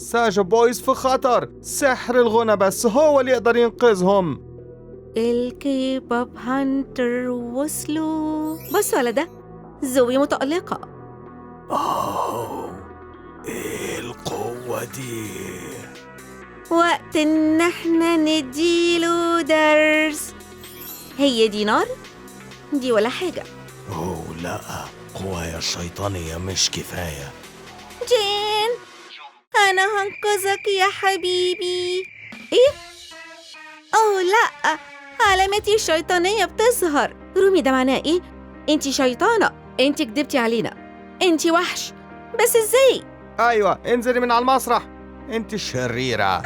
ساجا بويز في خطر، سحر الغنى بس هو اللي يقدر ينقذهم. الكيبوب هانتر وصلوا. بصوا على ده، زوي متألقة. ايه القوة دي؟ وقت إن احنا نديله درس. هي دي نار؟ دي ولا حاجة. لا، قوايا الشيطانية مش كفاية. جين، أنا هنقذك يا حبيبي. إيه؟ لا، علامتي الشيطانية بتظهر. رومي، ده معناه إيه؟ أنتي شيطانة، أنتي كدبتي علينا، أنتي وحش. بس إزاي؟ ايوه، انزلي من على المسرح، انت شريرة.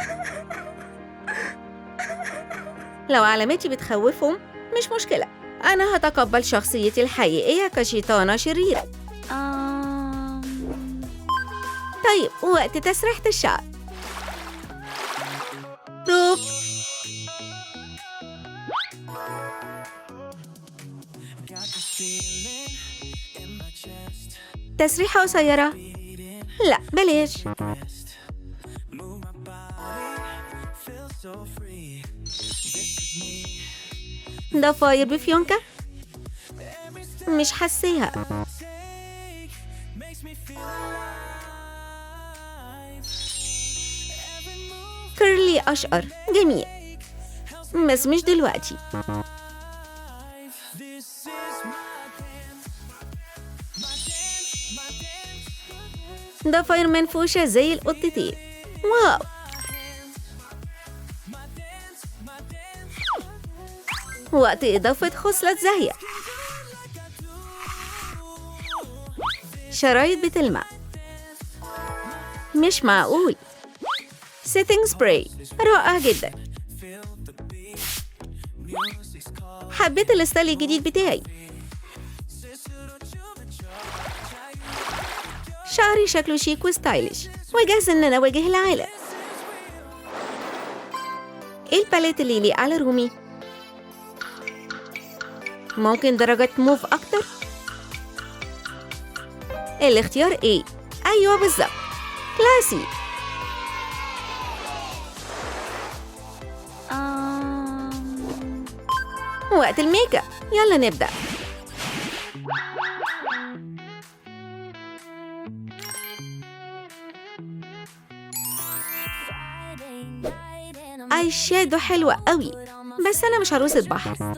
لو علامتي بتخوفهم مش مشكلة، أنا هتقبل شخصيتي الحقيقية كشيطانة شريرة. طيب، وقت تسريحة الشعر. روب، تسريحة قصيرة. لا بلاش. ضفاير بفيونكة، مش حاسيها. كيرلي أشقر، جميل، بس مش دلوقتي. ضفاير منفوشة زي القطتين. واو، وقت إضافة خصلة زاهية. شرايط بتلمع، مش معقول. سيتنج سبراي رائع جدا. حبيت الستايل الجديد بتاعي. شعري شكله شيك وستايلش، وجاهز ان انا اواجه العالم. ايه الباليت اللي يليق على رومي؟ ممكن درجة موف اكتر؟ الاختيار ايه؟ ايوه بالظبط، كلاسي. وقت الميك اب، يلا نبدأ. اي شادو حلوة قوي، بس انا مش عروسة بحر.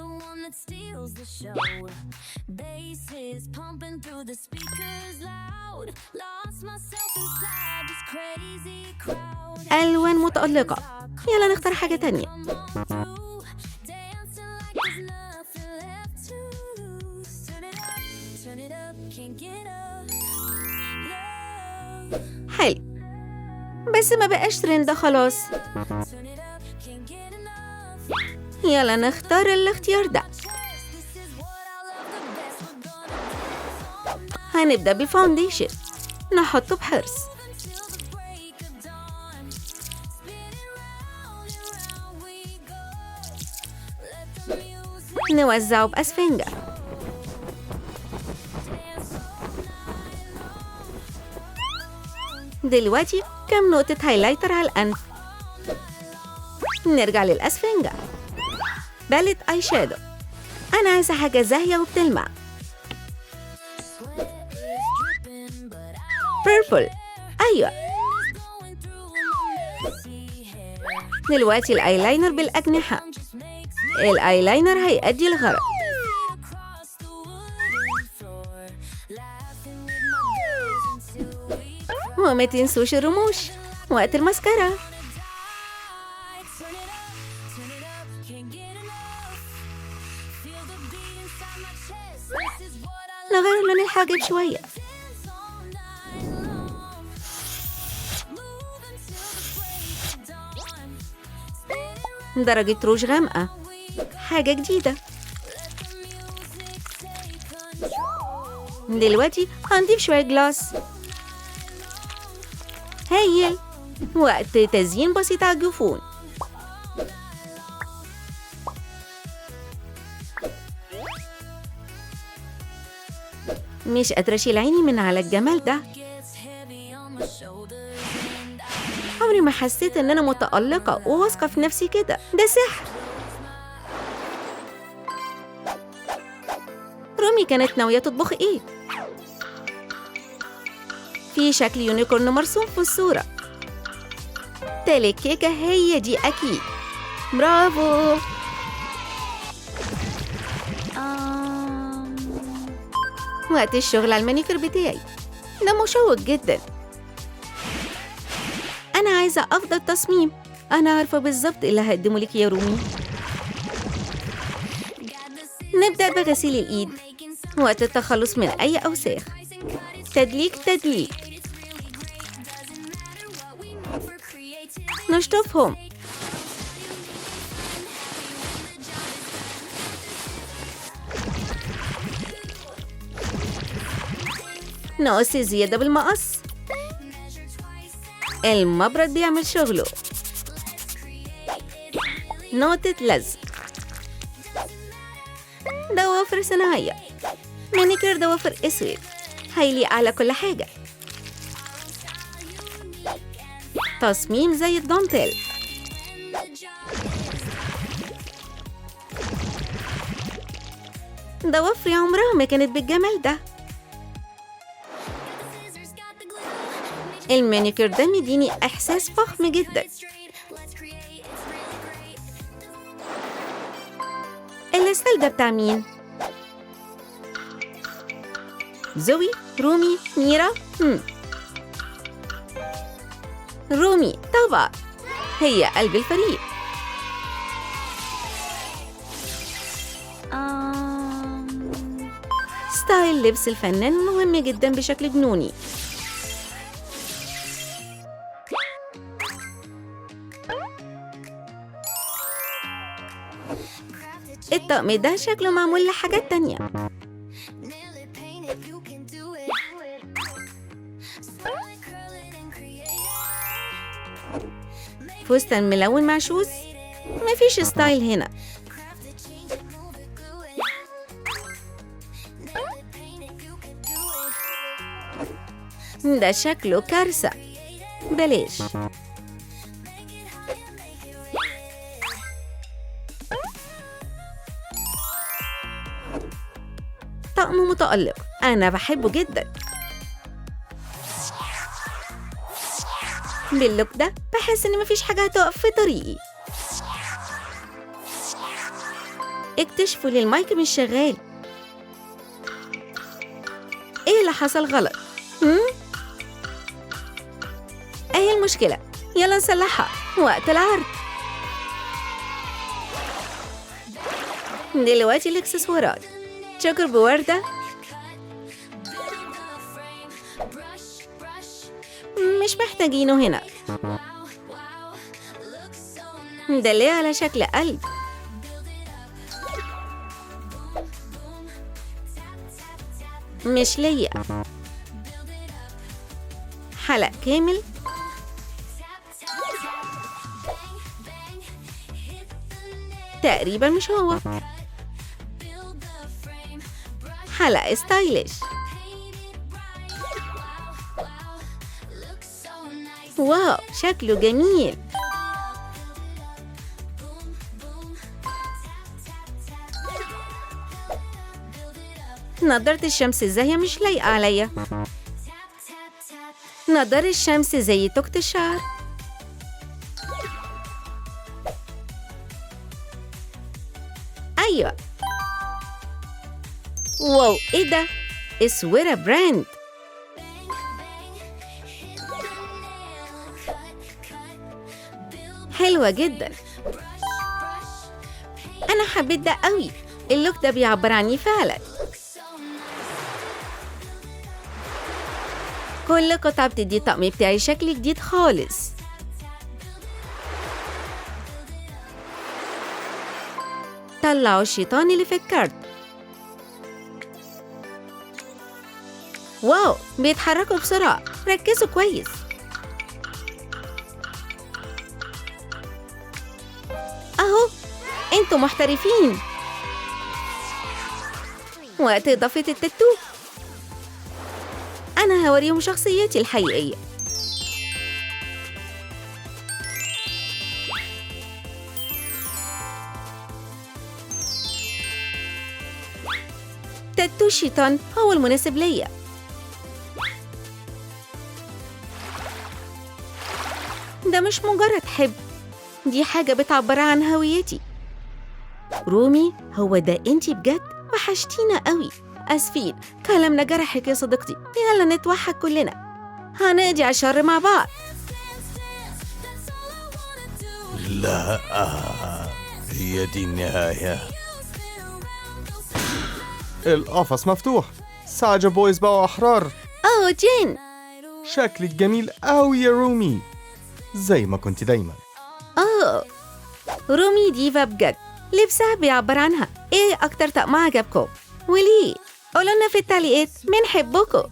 ألوان متألقة، يلا نختار حاجة تانية. حلو، بس ما بقاش ترند خلاص. يلا نختار الاختيار ده. هنبدأ بالفاونديشن، نحطه بحرص. نوزعه بأسفنجة. دلوقتي كم نقطة هايلايتر على الأنف. نرجع للأسفنجة. باليت آي شادو، أنا عايزة حاجة زاهية وبتلمع. بيربل، أيوة. دلوقتي الأيلاينر بالأجنحة. الأيلاينر هيأدي الغرض. وما تنسوش الرموش. وقت الماسكارا. نغير لون الحاجب شوية. درجة روج غامقة، حاجة جديدة. دلوقتي هنضيف شوية جلاس. هايل، وقت تزيين بسيط على الجفون. مش قادرة أشيل عيني من على الجمال ده. عمري ما حسيت إن أنا متألقة وواثقة في نفسي كده، ده سحر. رومي كانت ناوية تطبخ إيه؟ في شكل يونيكورن مرسوم في الصورة. تالت كيكة هي دي أكيد. برافو. وقت الشغل على المانيكير بتاعي، ده مشوق جدا. أنا عايزة أفضل تصميم. أنا عارفة بالظبط اللي هقدمه لك يا رومي. نبدأ بغسيل الإيد. وقت التخلص من أي أوساخ. تدليك تدليك. نشطفهم. نقص الزيادة بالمقص. المبرد بيعمل شغله. نقطة لزق. ضوافر صناعية. مانيكير ضوافر أسود هيليق على كل حاجة. تصميم زي الدانتيل. ضوافري عمرها ما كانت بالجمال ده. المانيكير ده مديني إحساس فخم جدا. الستايل ده بتاع مين؟ زوي؟ رومي؟ ميرا؟ رومي طبعا، هي قلب الفريق. ستايل لبس الفنان مهم جدا بشكل جنوني. الطقم ده شكله معمول لحاجات تانية. فستان ملون مع شوز. مفيش ستايل هنا. ده شكله كارثة. بلاش. طقم متألق، أنا بحبه جدا. باللوك ده بحس إن مفيش حاجة هتقف في طريقي. اكتشفوا لي المايك مش شغال. إيه اللي حصل غلط؟ إيه المشكلة؟ يلا نصلحها. وقت العرض. دلوقتي الإكسسوارات. شكر بوردة. مش محتاجينه هنا. ده ليه على شكل قلب. مش ليا. حلق كامل. تقريبا مش هو. حلق ستايلش. واو شكله جميل. نضارة الشمس الزاهية مش لايقة عليا. نضارة الشمس زي توكة الشعر. أيوة. واو إيه ده؟ اسورة براند. حلوة جدا. أنا حبيت ده قوي. اللوك ده بيعبر عني فعلا. كل قطعة بتدي الطقم بتاعي شكل جديد خالص. طلعوا الشيطان اللي في الكارت. واو بيتحركوا بسرعة. ركزوا كويس. أهو انتوا محترفين. وقت إضافة التاتو. أنا هوريهم شخصيتي الحقيقية. تاتو شيطان هو المناسب ليا. ده مش مجرد حب، دي حاجة بتعبر عن هويتي. رومي، هو ده انتي بجد؟ وحشتينا قوي. أسفين، كلامنا جرحك يا صديقتي. يلا نتوحد كلنا، هنقضي على الشر مع بعض. لا، هي دي النهاية. القفص مفتوح، ساجا بويز بقوا أحرار. أوه جين، شكلك جميل أوي يا رومي، زي ما كنت دايما. أوه رومي ديفا بجد، لبسها بيعبر عنها. إيه أكتر طقم عجبكم؟ وليه؟ قولولنا في التعليقات، بنحبكم.